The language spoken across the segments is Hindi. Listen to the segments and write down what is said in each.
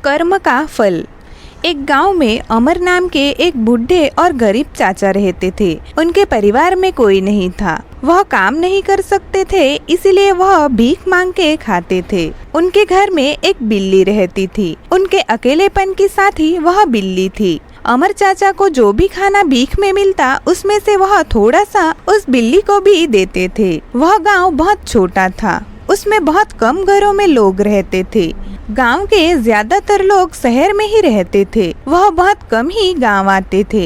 कर्म का फल। एक गांव में अमर नाम के एक बूढ़े और गरीब चाचा रहते थे। उनके परिवार में कोई नहीं था। वह काम नहीं कर सकते थे, इसीलिए वह भीख मांग के खाते थे। उनके घर में एक बिल्ली रहती थी। उनके अकेलेपन की साथी वह बिल्ली थी। अमर चाचा को जो भी खाना भीख में मिलता, उसमें से वह थोड़ा सा उस बिल्ली को भी देते थे। वह गांव बहुत छोटा था। उसमें बहुत कम घरों में लोग रहते थे। गांव के ज्यादातर लोग शहर में ही रहते थे। वह बहुत कम ही गांव आते थे।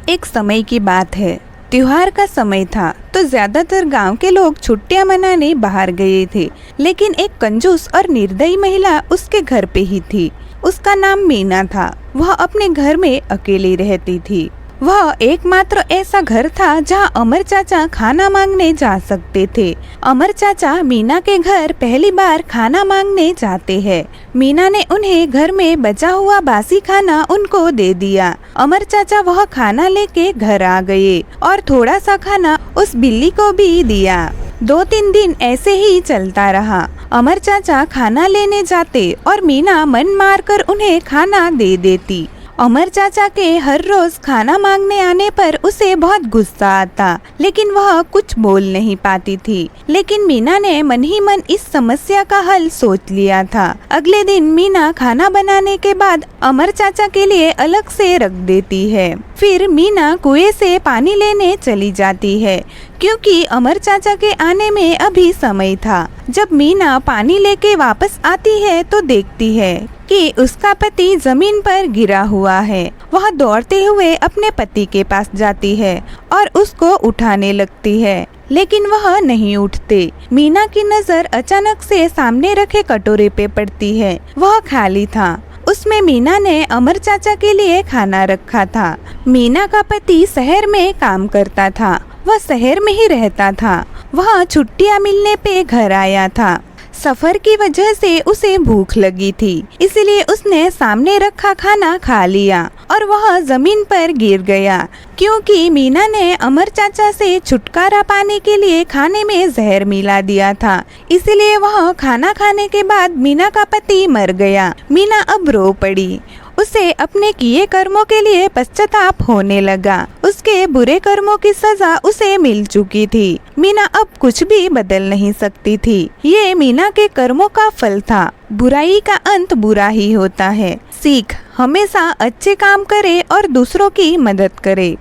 एक समय की बात है, त्योहार का समय था तो ज्यादातर गांव के लोग छुट्टियां मनाने बाहर गए थे। लेकिन एक कंजूस और निर्दयी महिला उसके घर पे ही थी। उसका नाम मीना था। वह अपने घर में अकेली रहती थी। वह एकमात्र ऐसा घर था जहां अमर चाचा खाना मांगने जा सकते थे। अमर चाचा मीना के घर पहली बार खाना मांगने जाते हैं। मीना ने उन्हें घर में बचा हुआ बासी खाना उनको दे दिया। अमर चाचा वह खाना लेके घर आ गए और थोड़ा सा खाना उस बिल्ली को भी दिया। 2-3 दिन ऐसे ही चलता रहा। अमर चाचा खाना लेने जाते और मीना मन मार कर उन्हें खाना दे देती। अमर चाचा के हर रोज खाना मांगने आने पर उसे बहुत गुस्सा आता, लेकिन वह कुछ बोल नहीं पाती थी। लेकिन मीना ने मन ही मन इस समस्या का हल सोच लिया था। अगले दिन मीना खाना बनाने के बाद अमर चाचा के लिए अलग से रख देती है। फिर मीना कुएं से पानी लेने चली जाती है, क्योंकि अमर चाचा के आने में अभी समय था। जब मीना पानी लेके वापस आती है तो देखती है कि उसका पति जमीन पर गिरा हुआ है। वह दौड़ते हुए अपने पति के पास जाती है और उसको उठाने लगती है, लेकिन वह नहीं उठते। मीना की नजर अचानक से सामने रखे कटोरे पे पड़ती है। वह खाली था। उसमें मीना ने अमर चाचा के लिए खाना रखा था। मीना का पति शहर में काम करता था। वह शहर में ही रहता था। वह छुट्टियां मिलने पे घर आया था। सफर की वजह से उसे भूख लगी थी, इसलिए उसने सामने रखा खाना खा लिया और वह जमीन पर गिर गया, क्योंकि मीना ने अमर चाचा से छुटकारा पाने के लिए खाने में जहर मिला दिया था। इसलिए वह खाना खाने के बाद मीना का पति मर गया। मीना अब रो पड़ी। उसे अपने किए कर्मों के लिए पश्चाताप होने लगा। उसके बुरे कर्मों की सजा उसे मिल चुकी थी। मीना अब कुछ भी बदल नहीं सकती थी। ये मीना के कर्मों का फल था। बुराई का अंत बुरा ही होता है। सीख, हमेशा अच्छे काम करे और दूसरों की मदद करे।